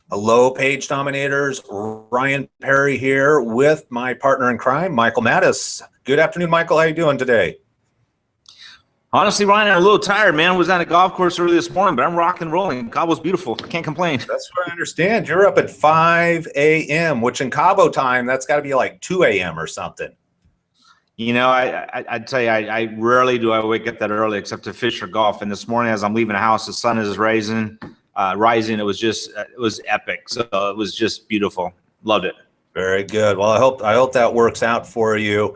Hello, page dominators. Ryan Perry here with my partner in crime, Michael Mattis. Good afternoon, Michael. How are you doing today? Honestly, Ryan, I'm a little tired, man. I was at a golf course early this morning, but I'm rock and rolling. God was beautiful. Can't complain. That's what I understand. You're up at 5 a.m., which in Cabo time, that's got to be like 2 a.m. or something. You know, I'd tell you, I rarely do I wake up that early except to fish or golf. And this morning, as I'm leaving the house, the sun is rising. It was epic. So it was just beautiful. Loved it. Very good. Well, I hope that works out for you.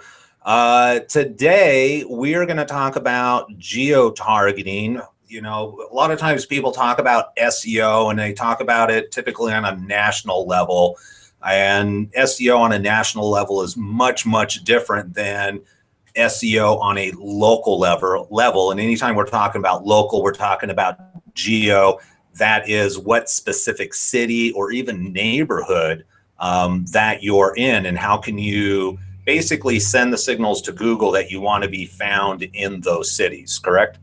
Today, we are going to talk about geo-targeting. You know, a lot of times people talk about SEO and they talk about it typically on a national level. And SEO on a national level is much, much different than SEO on a local level. And anytime we're talking about local, we're talking about geo. That is what specific city or even neighborhood that you're in, and how can you basically send the signals to Google that you want to be found in those cities, correct?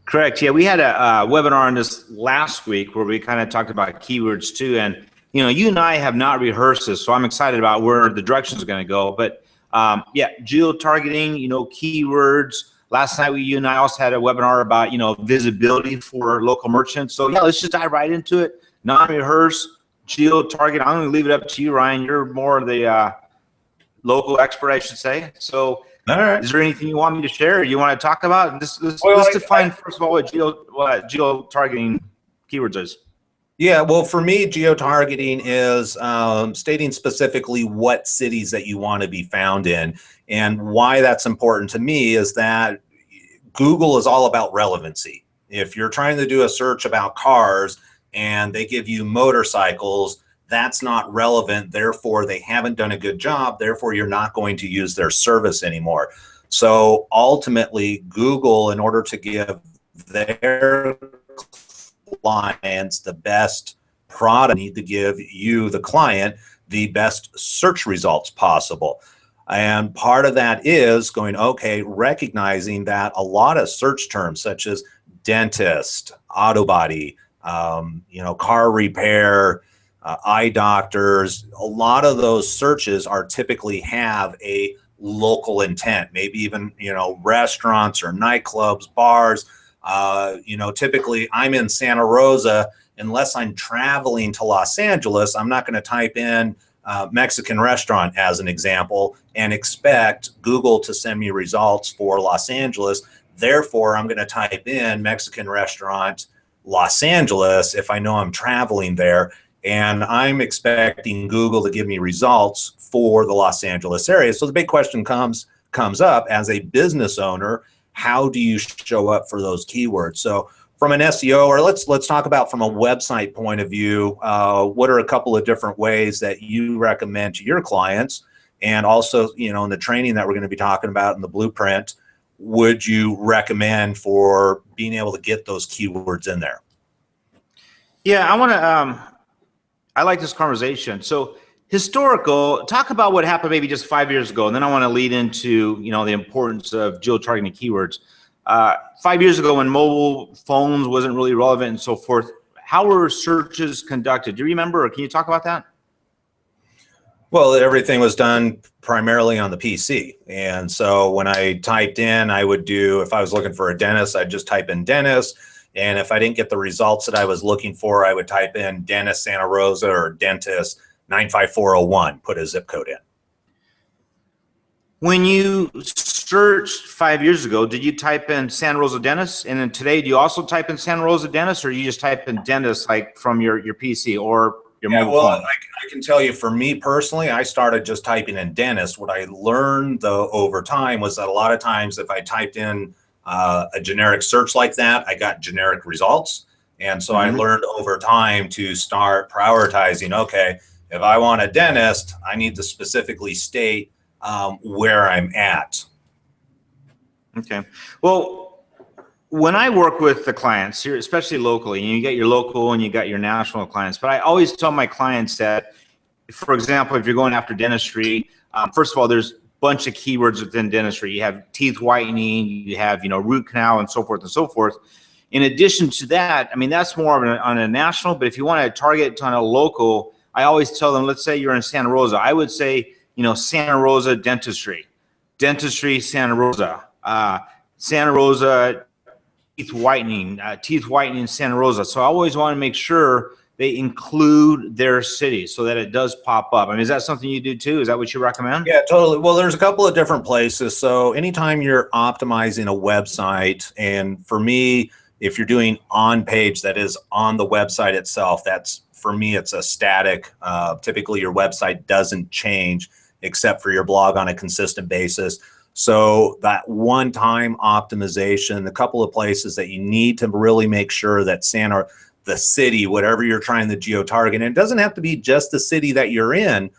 Correct. Yeah, we had a webinar on this last week where we kind of talked about keywords too. And, you know, you and I have not rehearsed this, so I'm excited about where the direction is going to go. But yeah, geo-targeting, you know, keywords. Last night, you and I also had a webinar about, you know, visibility for local merchants. So yeah, let's just dive right into it. Non-rehearsed, geo-target. I'm going to leave it up to you, Ryan. You're more the local expert, I should say. So All right. is there anything you want me to share or you want to talk about? Let's define, first of all, what geo-targeting keywords is. Yeah, well, for me, geo-targeting is stating specifically what cities that you want to be found in. And why that's important to me is that Google is all about relevancy. If you're trying to do a search about cars and they give you motorcycles, that's not relevant. Therefore, they haven't done a good job. Therefore, you're not going to use their service anymore. So ultimately, Google, in order to give their clients the best product, need to give you, the client, the best search results possible. And part of that is going, okay, recognizing that a lot of search terms such as dentist, auto body, you know, car repair, eye doctors, a lot of those searches are typically have a local intent, maybe even, you know, restaurants or nightclubs, bars. You know, typically I'm in Santa Rosa. Unless I'm traveling to Los Angeles, I'm not going to type in Mexican restaurant as an example and expect Google to send me results for Los Angeles. Therefore, I'm going to type in Mexican restaurant Los Angeles if I know I'm traveling there, and I'm expecting Google to give me results for the Los Angeles area. So the big question comes up as a business owner: how do you show up for those keywords? So from an SEO, or let's talk about from a website point of view, what are a couple of different ways that you recommend to your clients? And also, you know, in the training that we're going to be talking about in the blueprint, would you recommend for being able to get those keywords in there? Yeah, I like this conversation. So historical, talk about what happened maybe just 5 years ago, and then I want to lead into, you know, the importance of geo-targeting keywords. 5 years ago, when mobile phones wasn't really relevant and so forth, how were searches conducted? Do you remember, or can you talk about that? Well, everything was done primarily on the PC. And so when I typed in, I would do, if I was looking for a dentist, I'd just type in dentist. And if I didn't get the results that I was looking for, I would type in dentist Santa Rosa or dentist 95401, put a zip code in. When you searched 5 years ago, did you type in Santa Rosa dentist? And then today, do you also type in Santa Rosa dentist, or you just type in dentist like from your PC or your mobile phone? I can tell you, for me personally, I started just typing in dentist. What I learned though over time was that a lot of times if I typed in a generic search like that, I got generic results. And so I learned over time to start prioritizing, okay, if I want a dentist, I need to specifically state where I'm at. Okay. Well, when I work with the clients here, especially locally, and you get your local and you got your national clients, but I always tell my clients that, for example, if you're going after dentistry, first of all, there's a bunch of keywords within dentistry. You have teeth whitening, you have, you know, root canal and so forth and so forth. In addition to that, I mean, that's more of on a national, but if you want to target on a local, I always tell them, let's say you're in Santa Rosa, I would say, you know, Santa Rosa dentistry, Santa Rosa, Santa Rosa teeth whitening Santa Rosa. So I always want to make sure they include their city so that it does pop up. I mean, is that something you do too? Is that what you recommend? Yeah, totally. Well, there's a couple of different places. So anytime you're optimizing a website, and for me, if you're doing on page that is on the website itself, that's, for me, it's a static. Typically your website doesn't change except for your blog on a consistent basis. So that one-time optimization, a couple of places that you need to really make sure that the city, whatever you're trying to geo-target, and it doesn't have to be just the city that you're in.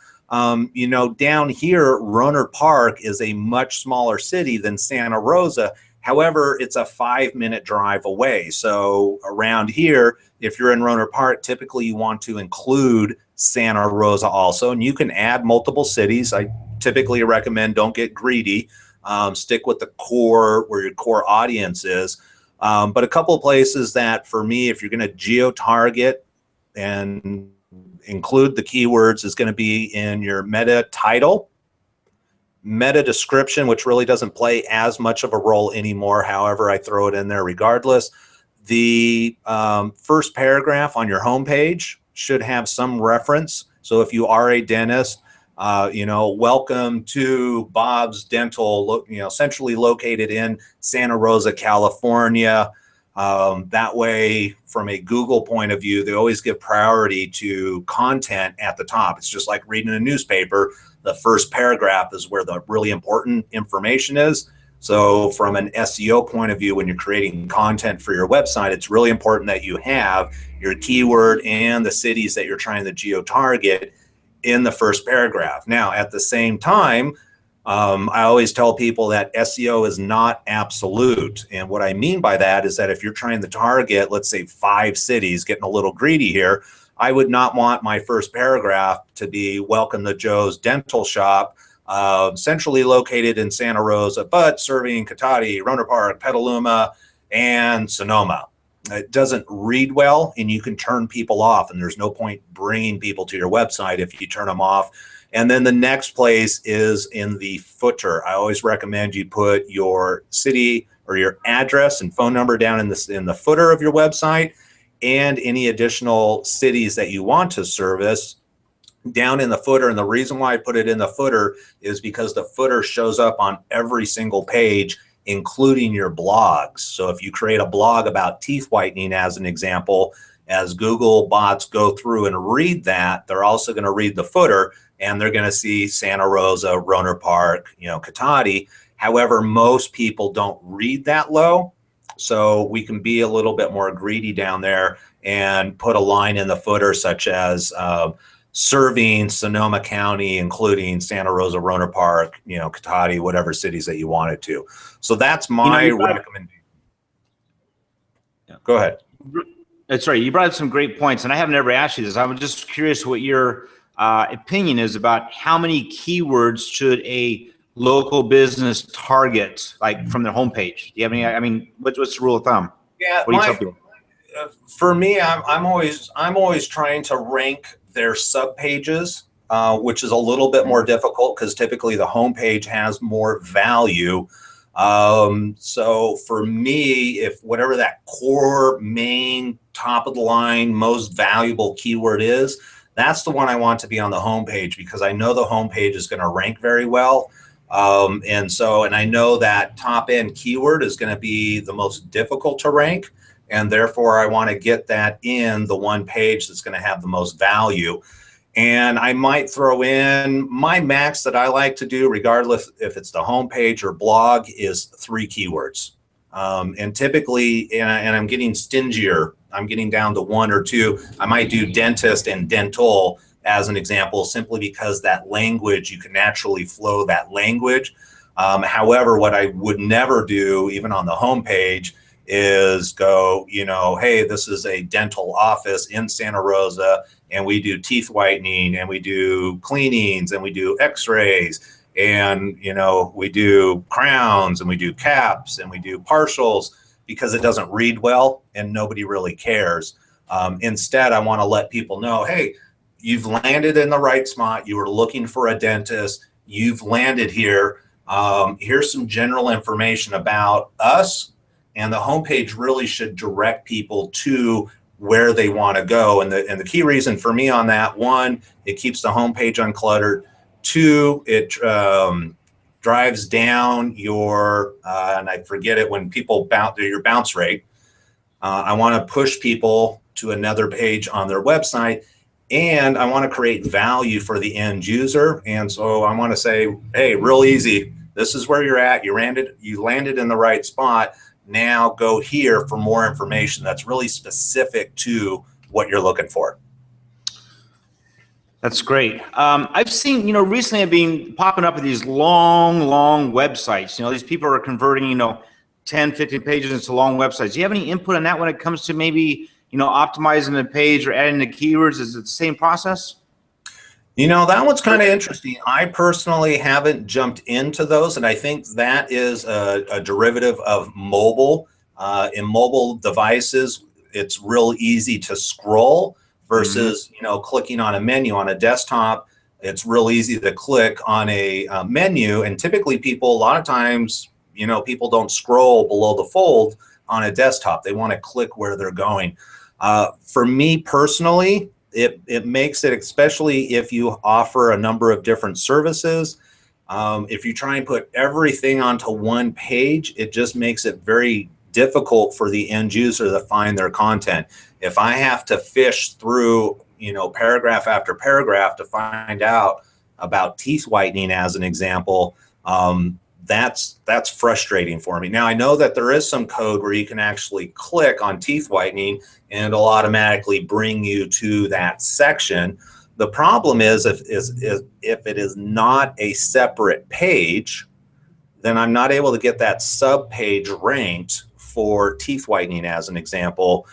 You know, down here, Rohnert Park is a much smaller city than Santa Rosa. However, it's a 5-minute drive away. So around here, if you're in Rohnert Park, typically you want to include Santa Rosa also, and you can add multiple cities. I typically recommend don't get greedy. Stick with the core, where your core audience is. But a couple of places that, for me, if you're going to geo-target and include the keywords, is going to be in your meta title, meta description, which really doesn't play as much of a role anymore. However, I throw it in there regardless. The first paragraph on your homepage should have some reference. So if you are a dentist, you know, welcome to Bob's Dental, you know, centrally located in Santa Rosa, California. That way, from a Google point of view, they always give priority to content at the top. It's just like reading a newspaper. The first paragraph is where the really important information is. So from an SEO point of view, when you're creating content for your website, it's really important that you have your keyword and the cities that you're trying to geo-target in the first paragraph. Now, at the same time, I always tell people that SEO is not absolute. And what I mean by that is that if you're trying to target, let's say 5 cities, getting a little greedy here, I would not want my first paragraph to be welcome to Joe's Dental Shop, centrally located in Santa Rosa, but serving Cotati, Rohnert Park, Petaluma, and Sonoma. It doesn't read well, and you can turn people off, and there's no point bringing people to your website if you turn them off. And then the next place is in the footer. I always recommend you put your city or your address and phone number down in the footer of your website, and any additional cities that you want to service down in the footer. And the reason why I put it in the footer is because the footer shows up on every single page, including your blogs. So if you create a blog about teeth whitening, as an example, as Google bots go through and read that, they're also going to read the footer, and they're going to see Santa Rosa, Rohnert Park, you know, Cotati. However, most people don't read that low. So we can be a little bit more greedy down there and put a line in the footer such as serving Sonoma County, including Santa Rosa, Rohnert Park, you know, Cotati, whatever cities that you wanted to. So that's my recommendation. Yeah. Go ahead. That's right. You brought up some great points, and I have never asked you this. I'm just curious what your opinion is about how many keywords should a local business target, like from their homepage. Do you have any? I mean, what's the rule of thumb? Yeah, what do you tell people? For me, I'm always trying to rank their sub pages, which is a little bit more difficult because typically the homepage has more value. So for me, if whatever that core main top of the line most valuable keyword is, that's the one I want to be on the homepage, because I know the homepage is going to rank very well. And I know that top end keyword is going to be the most difficult to rank, and therefore I want to get that in the one page that's going to have the most value. And I might throw in my max that I like to do, regardless if it's the homepage or blog, is 3 keywords. And typically, and I'm getting stingier, I'm getting down to 1 or 2. I might do dentist and dental as an example, simply because that language, you can naturally flow that language. However, what I would never do, even on the homepage, is go, you know, hey, this is a dental office in Santa Rosa, and we do teeth whitening, and we do cleanings, and we do x-rays, and, you know, we do crowns, and we do caps, and we do partials. because it doesn't read well and nobody really cares. Instead, I want to let people know, hey, you've landed in the right spot. You were looking for a dentist. You've landed here. Here's some general information about us. And the homepage really should direct people to where they want to go. And the key reason for me on that, one, it keeps the homepage uncluttered. Two, it drives down your, and I forget it, when people bounce, your bounce rate. I want to push people to another page on their website, and I want to create value for the end user. And so I want to say, hey, real easy. This is where you're at. You landed in the right spot. Now go here for more information that's really specific to what you're looking for. That's great. I've seen, recently I've been popping up with these long websites. These people are converting, 10, 15 pages into long websites. Do you have any input on that when it comes to maybe, optimizing a page or adding the keywords? Is it the same process? That one's kind of interesting. I personally haven't jumped into those, and I think that is a derivative of mobile. In mobile devices, it's real easy to scroll versus, clicking on a menu on a desktop. It's real easy to click on a menu, and typically people, a lot of times, people don't scroll below the fold on a desktop. They want to click where they're going. For me personally, it makes it, especially if you offer a number of different services, if you try and put everything onto one page, it just makes it very difficult for the end user to find their content. If I have to fish through, paragraph after paragraph to find out about teeth whitening as an example, that's frustrating for me. Now, I know that there is some code where you can actually click on teeth whitening and it'll automatically bring you to that section. The problem is if it is not a separate page, then I'm not able to get that sub page ranked for teeth whitening as an example.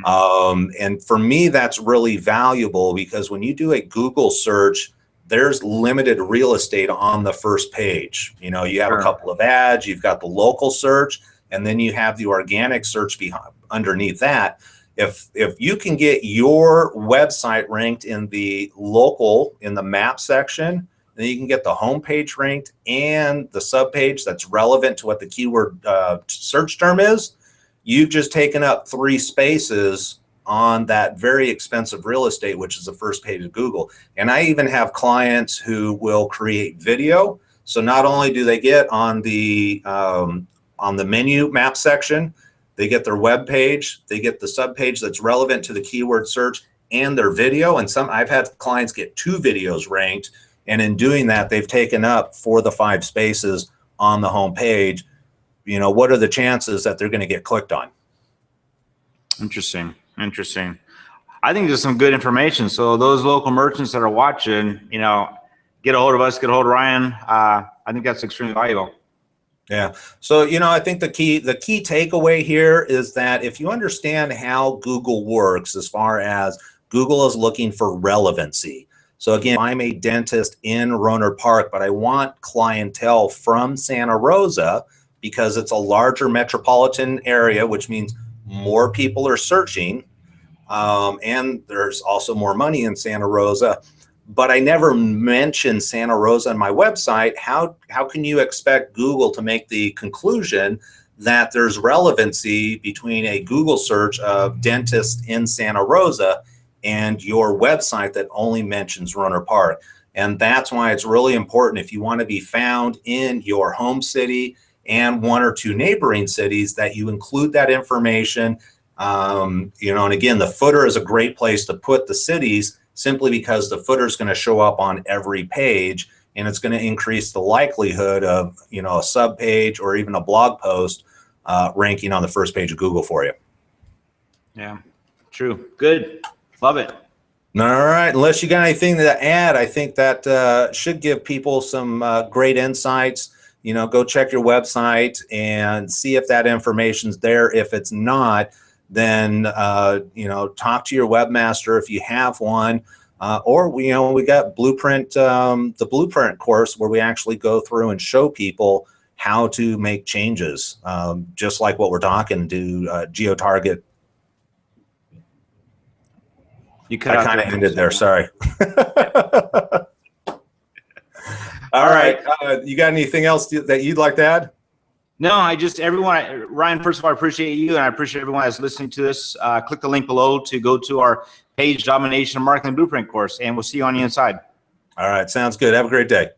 And for me, that's really valuable because when you do a Google search, there's limited real estate on the first page. You have a couple of ads, you've got the local search, and then you have the organic search underneath that. If you can get your website ranked in the local, in the map section, then you can get the homepage ranked and the subpage that's relevant to what the keyword search term is. You've just taken up 3 spaces on that very expensive real estate, which is the first page of Google. And I even have clients who will create video. So not only do they get on the menu map section, they get their web page, they get the subpage that's relevant to the keyword search and their video. And I've had clients get 2 videos ranked. And in doing that, they've taken up 4 of the 5 spaces on the home page. What are the chances that they're going to get clicked on? Interesting. I think there's some good information. So those local merchants that are watching, get a hold of us, get a hold of Ryan. I think that's extremely valuable. Yeah. So, I think the key takeaway here is that if you understand how Google works, as far as Google is looking for relevancy. So again, I'm a dentist in Rohnert Park, but I want clientele from Santa Rosa because it's a larger metropolitan area, which means more people are searching. And there's also more money in Santa Rosa, but I never mentioned Santa Rosa on my website. How can you expect Google to make the conclusion that there's relevancy between a Google search of dentist in Santa Rosa and your website that only mentions Rohnert Park? And that's why it's really important, if you want to be found in your home city and 1 or 2 neighboring cities, that you include that information. And again, the footer is a great place to put the cities, simply because the footer is going to show up on every page, and it's going to increase the likelihood of, a sub page or even a blog post ranking on the first page of Google for you. Yeah, true. Good. Love it. All right. Unless you got anything to add, I think that should give people some great insights. Go check your website and see if that information's there. If it's not, then talk to your webmaster if you have one, or we got Blueprint, the Blueprint course, where we actually go through and show people, how to make changes, just like what we're talking to geo-target. You cut I out kind of there. ended there. Sorry. All right. You got anything else that you'd like to add? No, everyone, Ryan, first of all, I appreciate you, and I appreciate everyone that's listening to this. Click the link below to go to our Page Domination Marketing Blueprint course, and we'll see you on the inside. All right. Sounds good. Have a great day.